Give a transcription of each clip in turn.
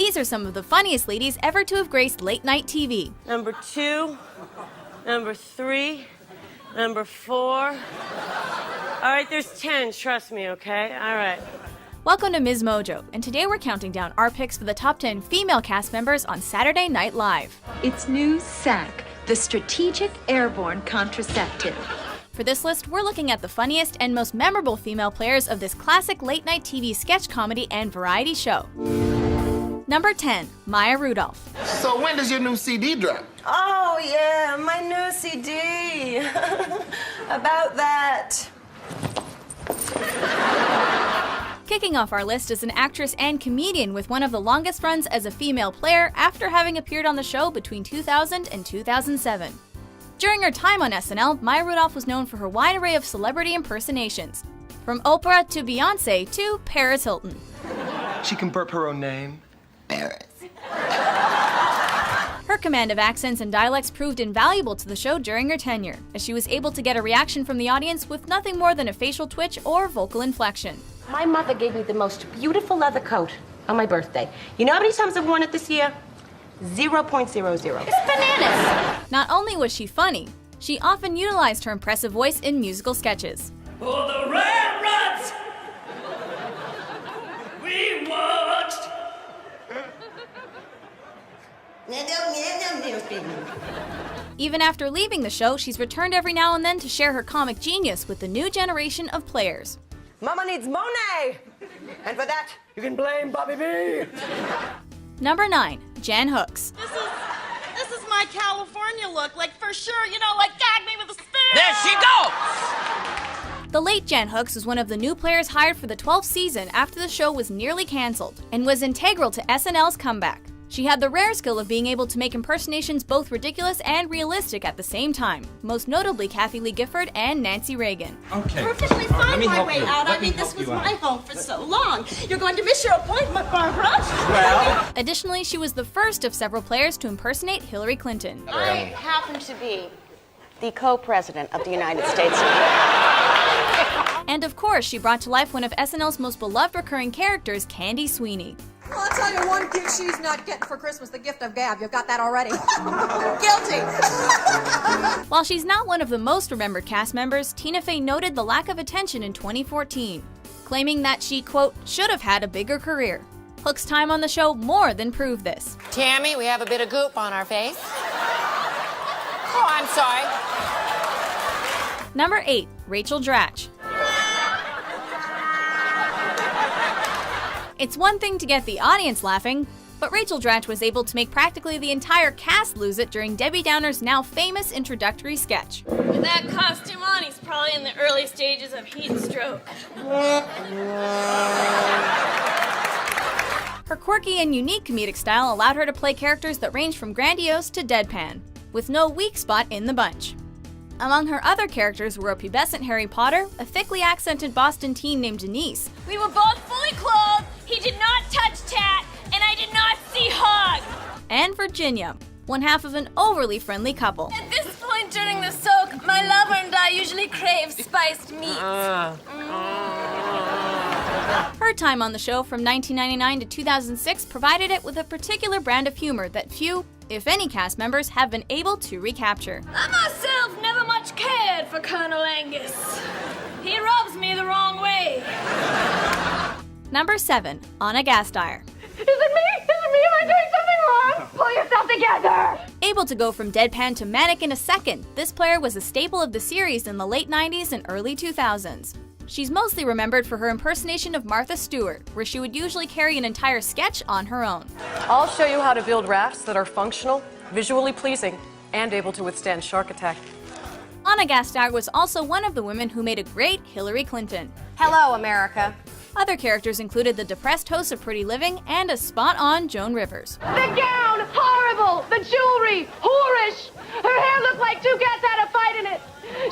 These are some of the funniest ladies ever to have graced late-night TV. Number 2, number 3, number 4. All right, there's 10, trust me, okay? All right. Welcome to Ms. Mojo, and today we're counting down our picks for the top 10 female cast members on Saturday Night Live. It's new SAC, the Strategic Airborne Contraceptive. For this list, we're looking at the funniest and most memorable female players of this classic late-night TV sketch comedy and variety show. Number 10, Maya Rudolph. So when does your new CD drop? Oh, yeah, my new CD. About that. Kicking off our list is an actress and comedian with one of the longest runs as a female player after having appeared on the show between 2000 and 2007. During her time on SNL, Maya Rudolph was known for her wide array of celebrity impersonations, from Oprah to Beyoncé to Paris Hilton. She can burp her own name. Paris. Her command of accents and dialects proved invaluable to the show during her tenure, as she was able to get a reaction from the audience with nothing more than a facial twitch or vocal inflection. My mother gave me the most beautiful leather coat on my birthday. You know how many times I've worn it this year? 0.00. It's bananas. Not only was she funny, she often utilized her impressive voice in musical sketches. For the railroads we watched. Even after leaving the show, she's returned every now and then to share her comic genius with the new generation of players. Mama needs Monet. And for that, you can blame Bobby B. Number 9, Jan Hooks. This is my California look, like for sure, you know, like gag me with a spoon. There she goes! The late Jan Hooks was one of the new players hired for the 12th season after the show was nearly canceled, and was integral to SNL's comeback. She had the rare skill of being able to make impersonations both ridiculous and realistic at the same time, most notably Kathy Lee Gifford and Nancy Reagan. Okay. Perfectly fine my way out. I mean, this was my home for so long. You're going to miss your appointment, Barbara. Well, Additionally, she was the first of several players to impersonate Hillary Clinton. I happen to be the co-president of the United States. And of course, she brought to life one of SNL's most beloved recurring characters, Candy Sweeney. Well, I'll tell you one gift she's not getting for Christmas, the gift of gab. You've got that already. Guilty. While she's not one of the most remembered cast members, Tina Fey noted the lack of attention in 2014, claiming that she, quote, should have had a bigger career. Hook's time on the show more than proved this. Tammy, we have a bit of goop on our face. Oh, I'm sorry. Number 8, Rachel Dratch. It's one thing to get the audience laughing, but Rachel Dratch was able to make practically the entire cast lose it during Debbie Downer's now famous introductory sketch. With that costume on, he's probably in the early stages of heat stroke. Her quirky and unique comedic style allowed her to play characters that range from grandiose to deadpan, with no weak spot in the bunch. Among her other characters were a pubescent Harry Potter, a thickly accented Boston teen named Denise, We were both fully clothed, he did not touch Tat, and I did not see Hog. and Virginia, one half of an overly friendly couple. At this point during the soak, my lover and I usually crave spiced meats. Her time on the show from 1999 to 2006 provided it with a particular brand of humor that few, if any, cast members have been able to recapture. I myself never much cared for Colonel Angus. He rubs me the wrong way. Number 7, Anna Gasteyer. Is it me? Am I doing something wrong? Pull yourself together. Able to go from deadpan to manic in a second, this player was a staple of the series in the late 90s and early 2000s. She's mostly remembered for her impersonation of Martha Stewart, where she would usually carry an entire sketch on her own. I'll show you how to build rafts that are functional, visually pleasing, and able to withstand shark attack. Anna Gasteyer was also one of the women who made a great Hillary Clinton. Hello, America. Other characters included the depressed host of Pretty Living and a spot-on Joan Rivers. The gown, horrible. The jewelry, whorish. Her hair looked like two cats had a fight in it.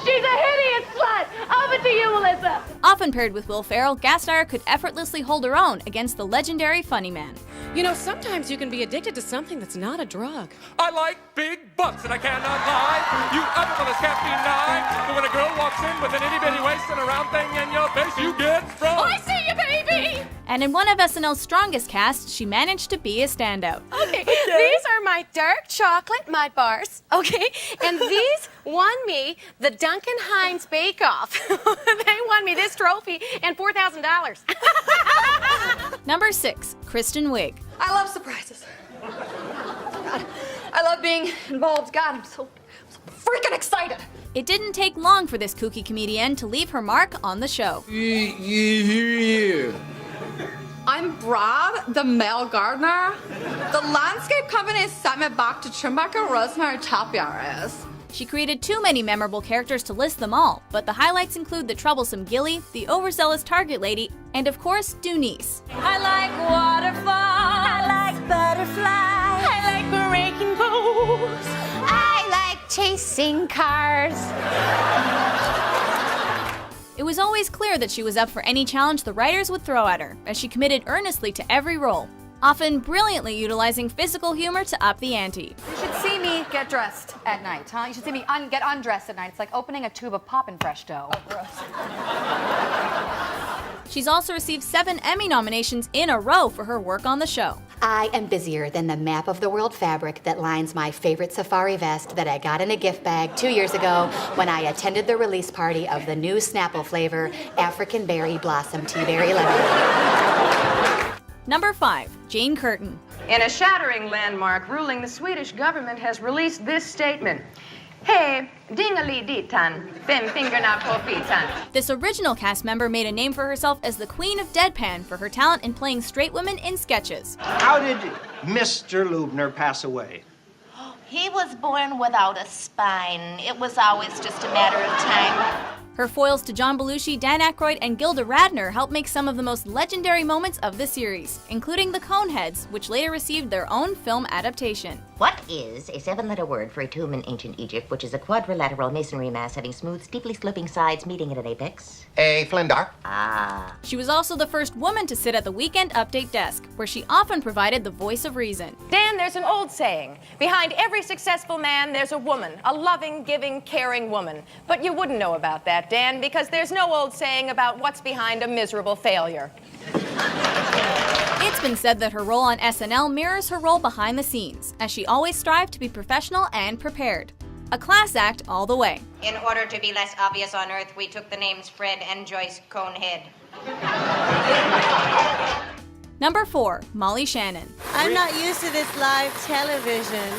She's a hideous slut. Over to you, Melissa. Often paired with Will Ferrell, Gasteyer could effortlessly hold her own against the legendary funny man. You know, sometimes you can be addicted to something that's not a drug. I like big butts and I cannot lie. You other fellas can't deny. But when a girl walks in with an itty bitty waist and a round thing in your face, you get sprung. I see you, baby. And in one of SNL's strongest casts, she managed to be a standout. Okay, these are my dark chocolate mud bars, okay? And these won me the Duncan Hines Bake Off. They won me this trophy and $4,000. Number 6, Kristen Wiig. I love surprises. God, I love being involved. God, I'm so freaking excited. It didn't take long for this kooky comedian to leave her mark on the show. I'm Brad, the male gardener. The landscape company sent me back to trim back a rosemary topiaries. She created too many memorable characters to list them all, but the highlights include the troublesome Gilly, the overzealous Target lady, and of course, Dunice. I like waterfalls. I like butterflies. I like breaking bows. I like chasing cars. It was always clear that she was up for any challenge the writers would throw at her, as she committed earnestly to every role, often brilliantly utilizing physical humor to up the ante. You should see me get dressed at night, huh? You should see me get undressed at night. It's like opening a tube of poppin' fresh dough. Oh, gross. She's also received 7 Emmy nominations in a row for her work on the show. I am busier than the map of the world fabric that lines my favorite safari vest that I got in a gift bag 2 years ago when I attended the release party of the new Snapple flavor, African Berry Blossom Tea Berry Lemonade. Number 5, Jane Curtin. In a shattering landmark ruling, the Swedish government has released this statement. Hey, dingali-ditan, fem fingerna på fitan. This original cast member made a name for herself as the Queen of Deadpan for her talent in playing straight women in sketches. How did Mr. Lubner pass away? He was born without a spine. It was always just a matter of time. Her foils to John Belushi, Dan Aykroyd, and Gilda Radner helped make some of the most legendary moments of the series, including the Coneheads, which later received their own film adaptation. What is a 7-letter word for a tomb in ancient Egypt, which is a quadrilateral masonry mass having smooth, steeply sloping sides meeting at an apex? A flindar. Ah. She was also the first woman to sit at the Weekend Update desk, where she often provided the voice of reason. Dan, there's an old saying. Behind every successful man, there's a woman. A loving, giving, caring woman. But you wouldn't know about that, Dan, because there's no old saying about what's behind a miserable failure. It's been said that her role on SNL mirrors her role behind the scenes, as she always strived to be professional and prepared. A class act all the way. In order to be less obvious on Earth, we took the names Fred and Joyce Conehead. Number 4, Molly Shannon. I'm not used to this live television.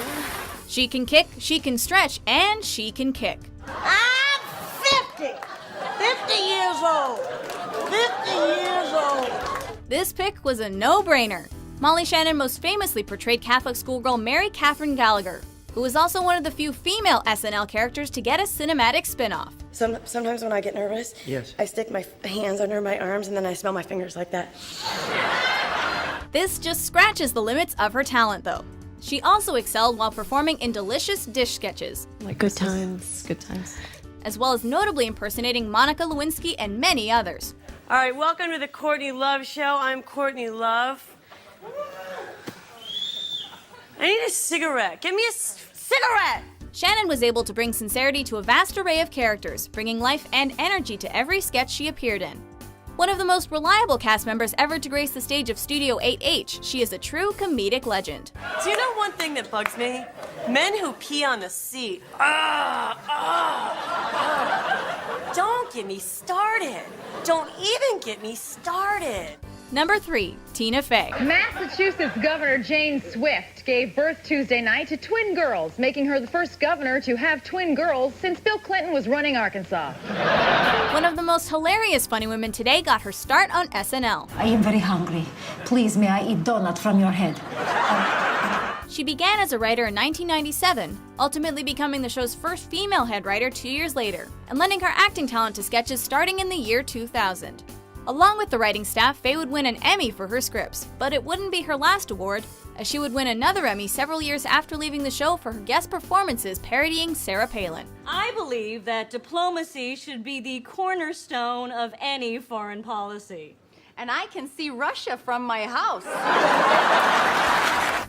She can kick, she can stretch, and she can kick. I'm 50! 50 years old! 50 years old! This pick was a no-brainer. Molly Shannon most famously portrayed Catholic schoolgirl Mary Catherine Gallagher, who was also one of the few female SNL characters to get a cinematic spin-off. Sometimes when I get nervous, yes, I stick my hands under my arms and then I smell my fingers like that. This just scratches the limits of her talent, though. She also excelled while performing in delicious dish sketches. Like good times, as well as notably impersonating Monica Lewinsky and many others. All right, welcome to the Courtney Love Show. I'm Courtney Love. I need a cigarette. Give me a cigarette! Shannon was able to bring sincerity to a vast array of characters, bringing life and energy to every sketch she appeared in. One of the most reliable cast members ever to grace the stage of Studio 8H, she is a true comedic legend. Do you know one thing that bugs me? Men who pee on the seat. Don't get me started. Don't even get me started. Number 3, Tina Fey. Massachusetts Governor Jane Swift gave birth Tuesday night to twin girls, making her the first governor to have twin girls since Bill Clinton was running Arkansas. One of the most hilarious funny women today got her start on SNL. I am very hungry. Please, may I eat donut from your head? She began as a writer in 1997, ultimately becoming the show's first female head writer 2 years later, and lending her acting talent to sketches starting in the year 2000. Along with the writing staff, Fey would win an Emmy for her scripts, but it wouldn't be her last award, as she would win another Emmy several years after leaving the show for her guest performances parodying Sarah Palin. I believe that diplomacy should be the cornerstone of any foreign policy. And I can see Russia from my house.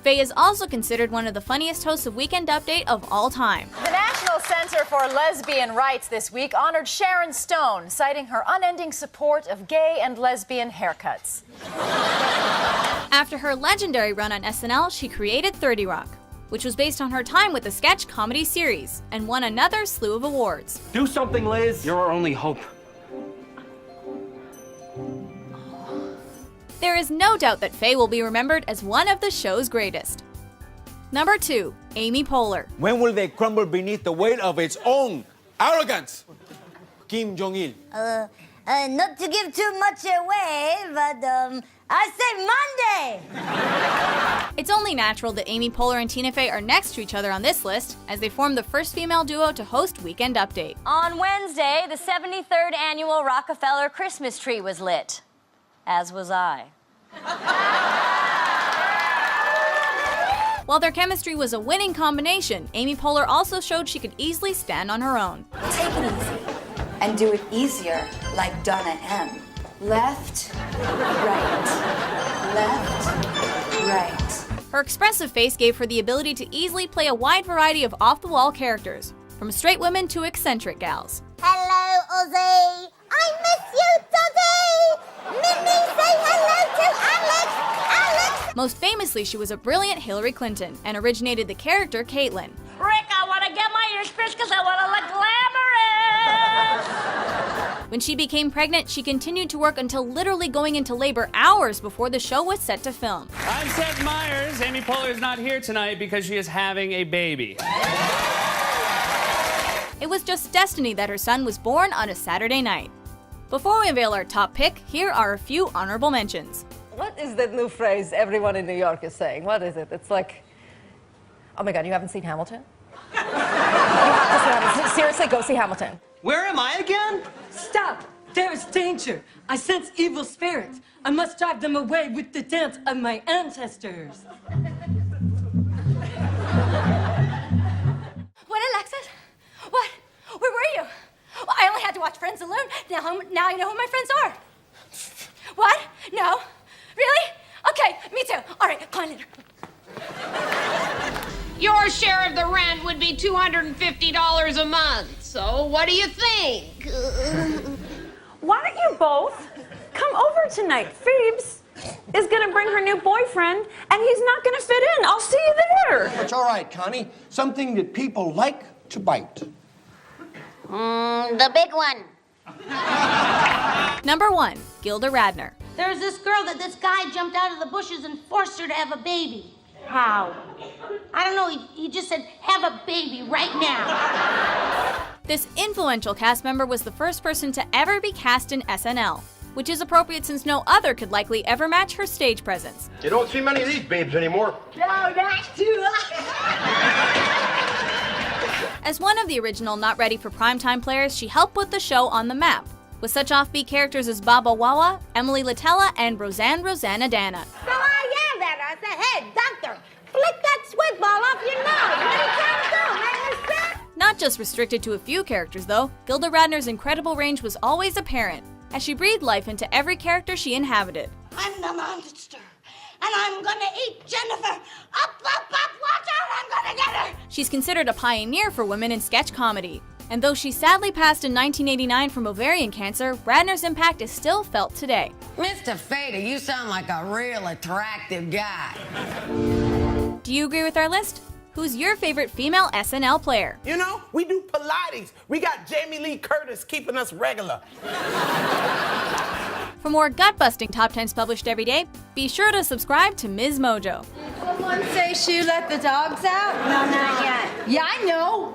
Fey is also considered one of the funniest hosts of Weekend Update of all time. The national National Center for Lesbian Rights this week honored Sharon Stone, citing her unending support of gay and lesbian haircuts. After her legendary run on SNL, she created 30 Rock, which was based on her time with the sketch comedy series, and won another slew of awards. Do something, Liz. You're our only hope. There is no doubt that Faye will be remembered as one of the show's greatest. Number 2, Amy Poehler. When will they crumble beneath the weight of its own arrogance? Kim Jong-il. Not to give too much away, but I say Monday! It's only natural that Amy Poehler and Tina Fey are next to each other on this list, as they form the first female duo to host Weekend Update. On Wednesday, the 73rd annual Rockefeller Christmas tree was lit. As was I. While their chemistry was a winning combination, Amy Poehler also showed she could easily stand on her own. Take it easy and do it easier, like Donna M. Left, right, left, right. Her expressive face gave her the ability to easily play a wide variety of off-the-wall characters, from straight women to eccentric gals. Hello, Ozzy! I miss you, Doddy! Minnie, say hello to Alex! Alex! Most famously, she was a brilliant Hillary Clinton and originated the character Caitlyn. Rick, I want to get my ears pierced because I want to look glamorous! When she became pregnant, she continued to work until literally going into labor hours before the show was set to film. I'm Seth Meyers. Amy Poehler is not here tonight because she is having a baby. It was just destiny that her son was born on a Saturday night. Before we unveil our top pick, here are a few honorable mentions. What is that new phrase everyone in New York is saying? What is it? It's like, oh my God, you haven't seen Hamilton? You have to see Hamilton. Seriously, go see Hamilton. Where am I again? Stop! There is danger. I sense evil spirits. I must drive them away with the dance of my ancestors. What, Alexis? What? Where were you? Well, I only had to watch Friends alone. Now I know who my friends are. What? No? Really? Okay, me too. All right, call later. Your share of the rent would be $250 a month. So what do you think? Why don't you both come over tonight? Phoebes is gonna bring her new boyfriend, and he's not gonna fit in. I'll see you there. It's all right, Connie. Something that people like to bite. The big one. Number 1, Gilda Radner. There's this girl that this guy jumped out of the bushes and forced her to have a baby. How? I don't know, he just said, have a baby right now. This influential cast member was the first person to ever be cast in SNL, which is appropriate since no other could likely ever match her stage presence. You don't see many of these babes anymore. No, that's too As one of the original not ready for primetime players, she helped put the show on the map, with such offbeat characters as Baba Wawa, Emily Latella, and Rosanna Dana. So I yelled at her. I said, hey, doctor, flick that sweat ball off your nose. What are you trying to do, man? You sick? Not just restricted to a few characters, though, Gilda Radner's incredible range was always apparent, as she breathed life into every character she inhabited. I'm the monster, and I'm gonna eat Jennifer. Up, watch out, I'm gonna get her. She's considered a pioneer for women in sketch comedy. And though she sadly passed in 1989 from ovarian cancer, Radner's impact is still felt today. Mr. Fader, you sound like a real attractive guy. Do you agree with our list? Who's your favorite female SNL player? You know, we do Pilates. We got Jamie Lee Curtis keeping us regular. For more gut-busting top 10s published every day, be sure to subscribe to Ms. Mojo. Someone say she let the dogs out? No, not yet. Yeah, I know.